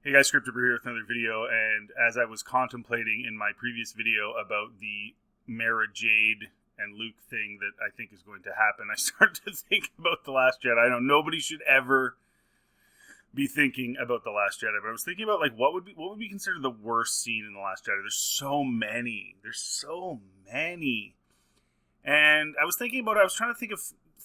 Hey guys, Scripted here with another video, and as I was contemplating in my previous video about the Mara Jade and Luke thing that I think is going to happen, I started to think about The Last Jedi. I know nobody should ever be thinking about The Last Jedi, but I was thinking about like what would be considered the worst scene in The Last Jedi. There's so many. And I was thinking about it, I was trying to think of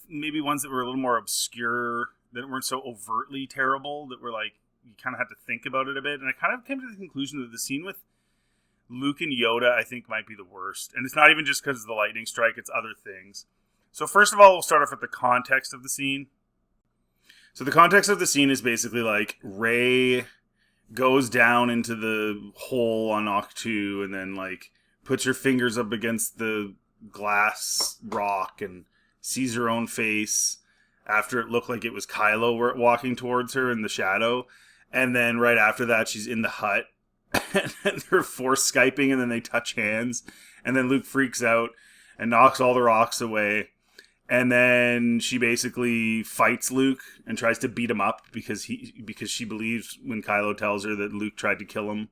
maybe ones that were a little more obscure, that weren't so overtly terrible, that were like, you kind of have to think about it a bit. And I kind of came to the conclusion that the scene with Luke and Yoda, I think, might be the worst. And it's not even just because of the lightning strike, it's other things. So first of all, we'll start off with the context of the scene. So the context of the scene is basically like Rey goes down into the hole on Octu and then like puts her fingers up against the glass rock and sees her own face after it looked like it was Kylo walking towards her in the shadow. And then right after that, she's in the hut and they're force Skyping and then they touch hands. And then Luke freaks out and knocks all the rocks away. And then she basically fights Luke and tries to beat him up because she believes when Kylo tells her that Luke tried to kill him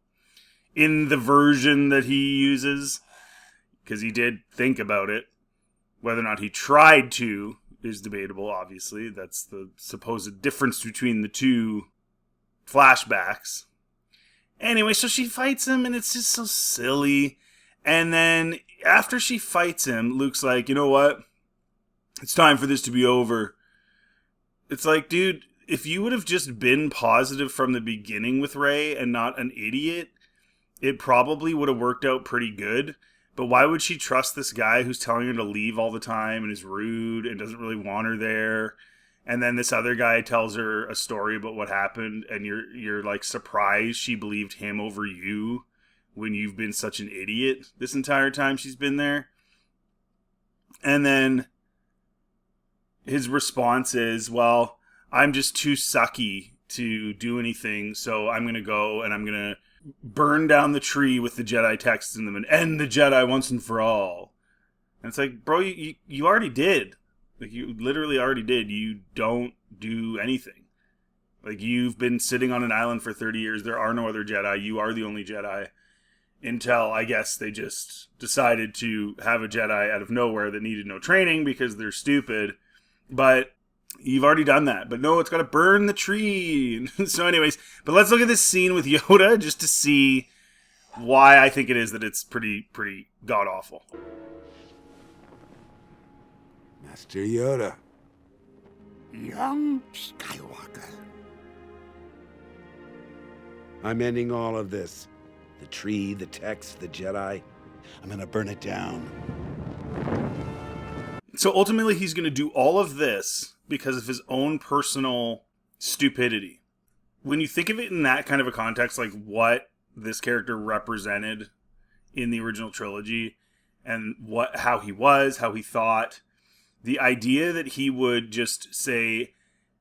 in the version that he uses. Because he did think about it. Whether or not he tried to is debatable, obviously. That's the supposed difference between the two flashbacks. Anyway, so she fights him, and it's just so silly. And then, after she fights him, Luke's like, you know what? It's time for this to be over. It's like, dude, if you would have just been positive from the beginning with Rey and not an idiot, it probably would have worked out pretty good. But why would she trust this guy who's telling her to leave all the time and is rude and doesn't really want her there? And then this other guy tells her a story about what happened, and you're like surprised she believed him over you when you've been such an idiot this entire time she's been there. And then his response is, well, I'm just too sucky to do anything, so I'm going to go and I'm going to burn down the tree with the Jedi texts in them and end the Jedi once and for all. And it's like, bro, you already did. Like, you literally already did. You don't do anything. Like, you've been sitting on an island for 30 years. There are no other Jedi. You are the only Jedi. Until, I guess, they just decided to have a Jedi out of nowhere that needed no training because they're stupid. But you've already done that. But no, it's got to burn the tree. So anyways, but let's look at this scene with Yoda just to see why I think it is that it's pretty god-awful. Master Yoda. Young Skywalker. I'm ending all of this. The tree, the text, the Jedi. I'm gonna burn it down. So ultimately he's going to do all of this because of his own personal stupidity. When you think of it in that kind of a context, like what this character represented in the original trilogy and how he was, how he thought, the idea that he would just say,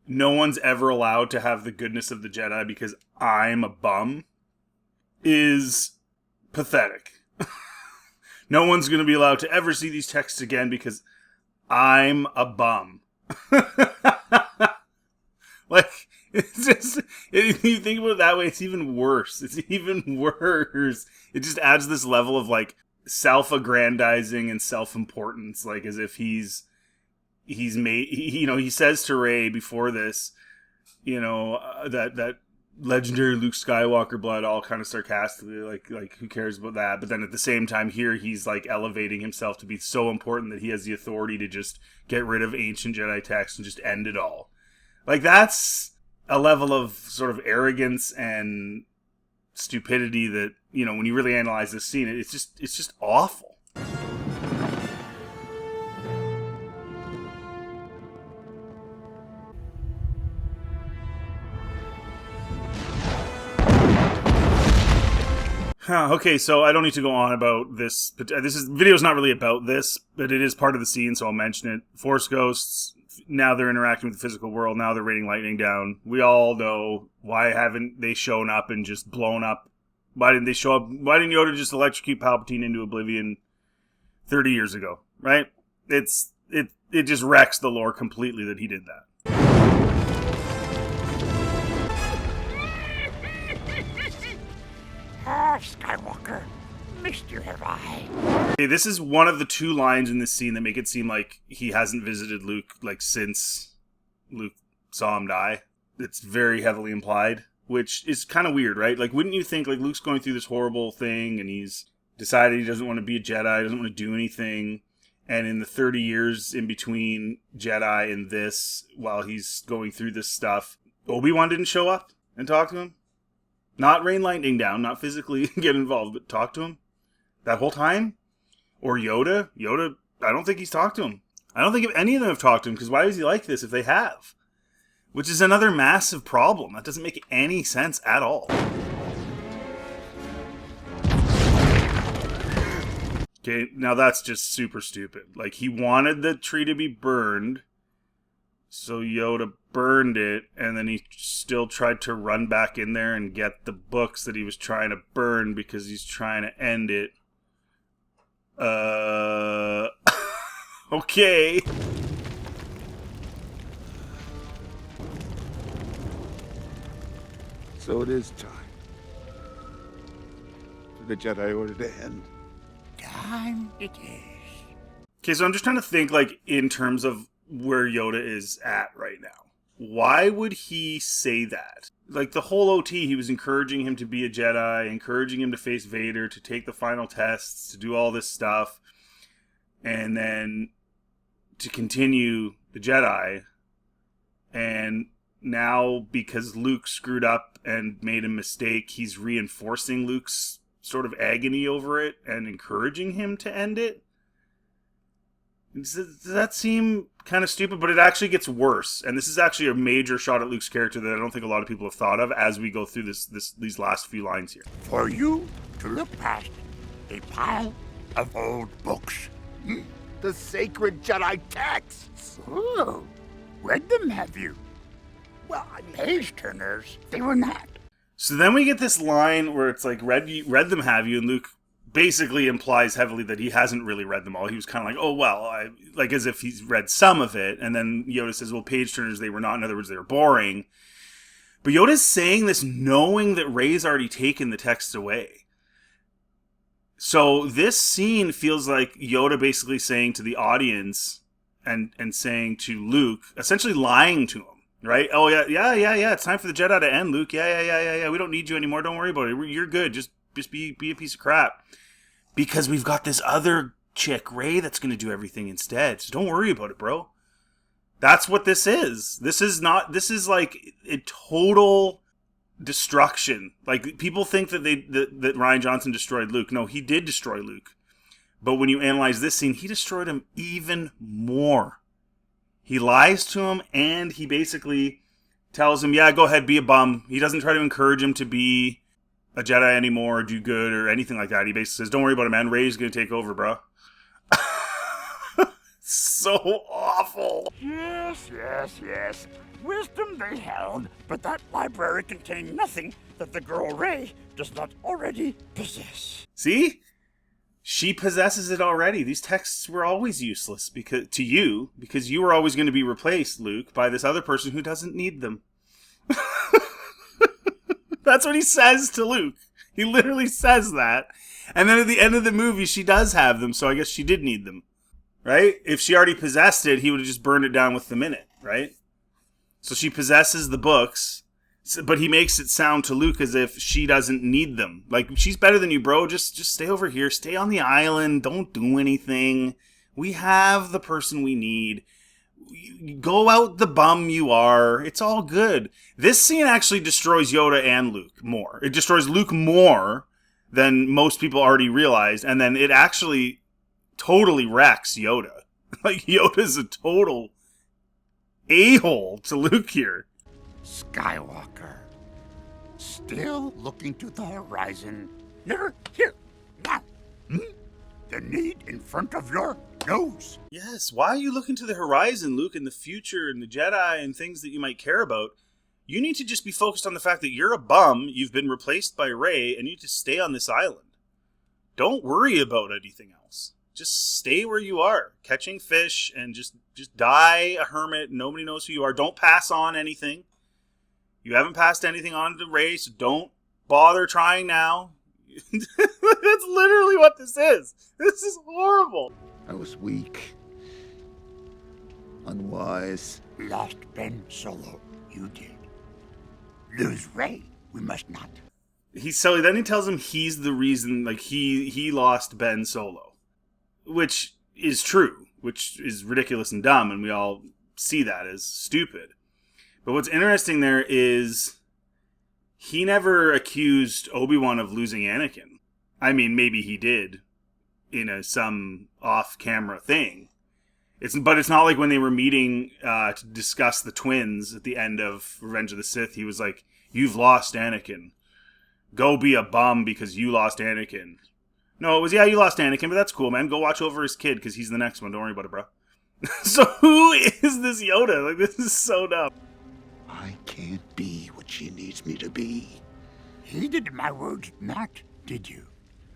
no one's ever allowed to have the goodness of the Jedi because I'm a bum, is pathetic. No one's going to be allowed to ever see these texts again because I'm a bum. Like, it's just, if you think about it that way, it's even worse. It's even worse. It just adds this level of, like, self-aggrandizing and self-importance, like, as if he's made, he says to Rey before this, that legendary Luke Skywalker blood, all kind of sarcastically, like who cares about that? But then at the same time here, he's like elevating himself to be so important that he has the authority to just get rid of ancient Jedi texts and just end it all. Like, that's a level of sort of arrogance and stupidity that, when you really analyze this scene, it's just awful. Okay, so I don't need to go on about this. Video's not really about this, but it is part of the scene, so I'll mention it. Force ghosts, now they're interacting with the physical world, now they're raining lightning down. We all know, why haven't they shown up and just blown up? Why didn't they show up? Why didn't Yoda just electrocute Palpatine into oblivion 30 years ago, right? It just wrecks the lore completely that he did that. Skywalker, Mr. Have I. Okay, this is one of the two lines in this scene that make it seem like he hasn't visited Luke, like, since Luke saw him die. It's very heavily implied, which is kind of weird, right? Like, wouldn't you think, like, Luke's going through this horrible thing, and he's decided he doesn't want to be a Jedi, doesn't want to do anything, and in the 30 years in between Jedi and this, while he's going through this stuff, Obi-Wan didn't show up and talk to him? Not rain lightning down, not physically get involved, but talk to him? That whole time? Or Yoda? Yoda, I don't think he's talked to him. I don't think if any of them have talked to him, because why is he like this if they have? Which is another massive problem. That doesn't make any sense at all. Okay, now that's just super stupid. Like, he wanted the tree to be burned, so Yoda burned it, and then he still tried to run back in there and get the books that he was trying to burn because he's trying to end it. Okay. So it is time for the Jedi Order to end. Time it is. Okay, so I'm just trying to think, like, in terms of where Yoda is at right now. Why would he say that? Like, the whole OT, he was encouraging him to be a Jedi, encouraging him to face Vader, to take the final tests, to do all this stuff, and then to continue the Jedi. And now, because Luke screwed up and made a mistake, he's reinforcing Luke's sort of agony over it and encouraging him to end it. Does that seem kind of stupid? But it actually gets worse. And this is actually a major shot at Luke's character that I don't think a lot of people have thought of as we go through these last few lines here. For you to look past a pile of old books. The sacred Jedi texts! Ooh, read them, have you? Well, I mean, Page turners, they were not. So then we get this line where it's like, read them, have you? And Luke basically implies heavily that he hasn't really read them all. He was kind of like, oh, well, like as if he's read some of it. And then Yoda says, well, page turners, they were not. In other words, they were boring. But Yoda's saying this knowing that Rey's already taken the texts away. So this scene feels like Yoda basically saying to the audience and saying to Luke, essentially lying to him. Right? Oh, yeah. It's time for the Jedi to end, Luke. Yeah. We don't need you anymore. Don't worry about it. You're good. Just be a piece of crap. Because we've got this other chick, Rey, that's going to do everything instead. So don't worry about it, bro. That's what this is. This is like a total destruction. Like, people think that that Rian Johnson destroyed Luke. No, he did destroy Luke. But when you analyze this scene, he destroyed him even more. He lies to him, and he basically tells him, yeah, go ahead, be a bum. He doesn't try to encourage him to be a Jedi anymore or do good or anything like that. He basically says, don't worry about it, man. Rey's going to take over, bro. So awful. Yes. Wisdom they held, but that library contained nothing that the girl Rey does not already possess. See? She possesses it already. These texts were always useless because you were always going to be replaced, Luke, by this other person who doesn't need them. That's what he says to Luke. He literally says that. And then at the end of the movie, she does have them, so I guess she did need them. Right? If she already possessed it, he would have just burned it down with them in it, right? So she possesses the books, but he makes it sound to Luke as if she doesn't need them. Like, she's better than you, bro. Just stay over here. Stay on the island. Don't do anything. We have the person we need. Go out the bum you are. It's all good. This scene actually destroys Yoda and Luke more. It destroys Luke more than most people already realized. And then it actually totally wrecks Yoda. Like, Yoda's a total a-hole to Luke here. Skywalker, still looking to the horizon. Never here, now. The need in front of your nose. Yes, why are you looking to the horizon, Luke, and the future and the Jedi and things that you might care about? You need to just be focused on the fact that you're a bum, you've been replaced by Rey, and you need to stay on this island. Don't worry about anything else. Just stay where you are, catching fish, and just die a hermit. Nobody knows who you are. Don't pass on anything. You haven't passed anything on to Rey, so don't bother trying now. That's literally what this is. This is horrible. I was weak. Unwise. Lost Ben Solo. You did. Lose Rey. We must not. Then he tells him he's the reason, like, he lost Ben Solo. Which is true. Which is ridiculous and dumb, and we all see that as stupid. But what's interesting there is he never accused Obi-Wan of losing Anakin. I mean, maybe he did in some off-camera thing. But it's not like when they were meeting to discuss the twins at the end of Revenge of the Sith, he was like, "You've lost Anakin. Go be a bum because you lost Anakin." No, it was, "Yeah, you lost Anakin, but that's cool, man. Go watch over his kid because he's the next one. Don't worry about it, bro." So who is this Yoda? Like, this is so dumb. I can't be what she needs me to be. Heeded my words not, did you?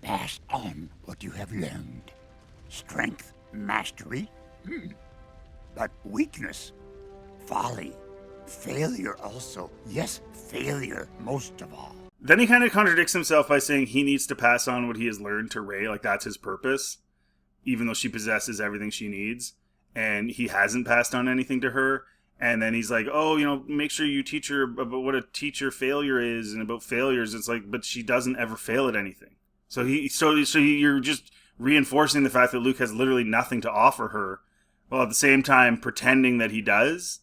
Pass on what you have learned. Strength, mastery, but weakness, folly, failure also. Yes, failure most of all. Then he kind of contradicts himself by saying he needs to pass on what he has learned to Rey, like that's his purpose, even though she possesses everything she needs, and he hasn't passed on anything to her. And then he's like, "Oh, make sure you teach her about what a teacher failure is and about failures." It's like, but she doesn't ever fail at anything. So you're just reinforcing the fact that Luke has literally nothing to offer her, while at the same time pretending that he does,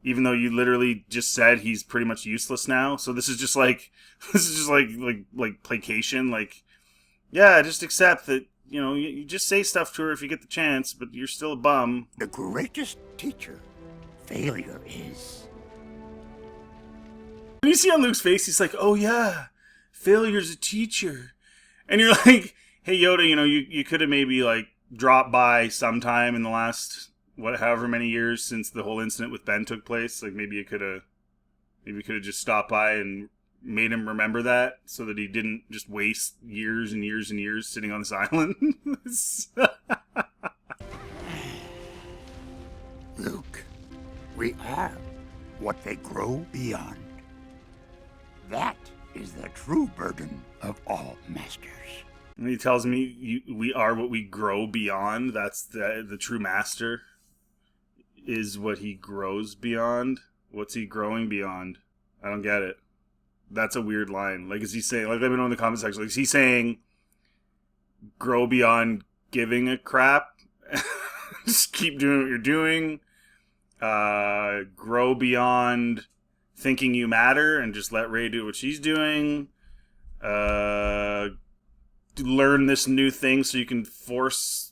even though you literally just said he's pretty much useless now. So this is just like placation. Like, yeah, just accept that, you just say stuff to her if you get the chance, but you're still a bum. The greatest teacher failure is. And you see on Luke's face, he's like, "Oh yeah, failure's a teacher." And you're like, "Hey Yoda, you could have maybe like dropped by sometime in the last however many years since the whole incident with Ben took place. Like maybe you could have just stopped by and made him remember that, so that he didn't just waste years and years and years sitting on this island." Luke, we are what they grow beyond. That is the true burden of all masters. And he tells me we are what we grow beyond. That's the true master is what he grows beyond. What's he growing beyond? I don't get it. That's a weird line. Like, is he saying, like, let me know in the comment section, like, is he saying grow beyond giving a crap? Just keep doing what you're doing. Grow beyond thinking you matter and just let Rey do what she's doing. Learn this new thing so you can force,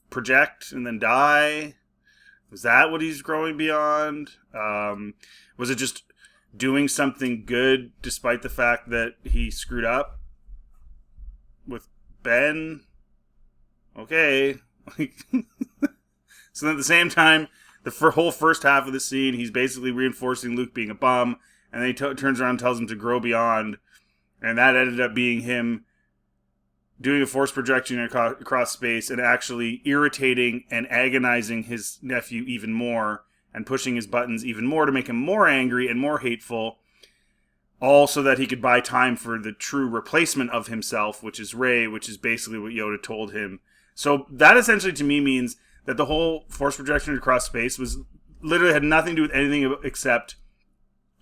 project and then die. Was that what he's growing beyond? Was it just doing something good despite the fact that he screwed up with Ben? Okay. So then at the same time, the whole first half of the scene, he's basically reinforcing Luke being a bum, and then he turns around and tells him to grow beyond, and that ended up being him doing a force projection across space and actually irritating and agonizing his nephew even more and pushing his buttons even more to make him more angry and more hateful, all so that he could buy time for the true replacement of himself, which is Rey, which is basically what Yoda told him. So that essentially to me means that the whole force projection across space was literally had nothing to do with anything except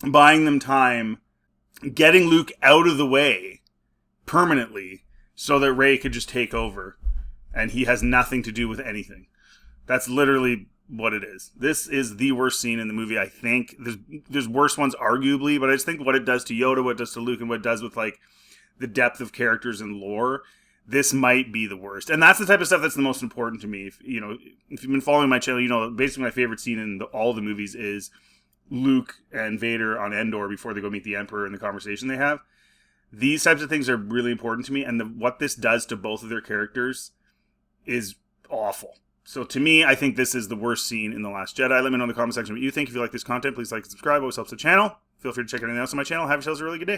buying them time, getting Luke out of the way permanently so that Rey could just take over, and he has nothing to do with anything. That's literally what it is. This is the worst scene in the movie, I think. There's worse ones, arguably, but I just think what it does to Yoda, what it does to Luke, and what it does with, like, the depth of characters and lore, this might be the worst. And that's the type of stuff that's the most important to me. If you've been following my channel, basically my favorite scene in all the movies is Luke and Vader on Endor before they go meet the Emperor and the conversation they have. These types of things are really important to me, and what this does to both of their characters is awful. So to me, I think this is the worst scene in The Last Jedi. Let me know in the comment section what you think. If you like this content, please like and subscribe. Always helps the channel. Feel free to check anything else on my channel. Have yourselves a really good day.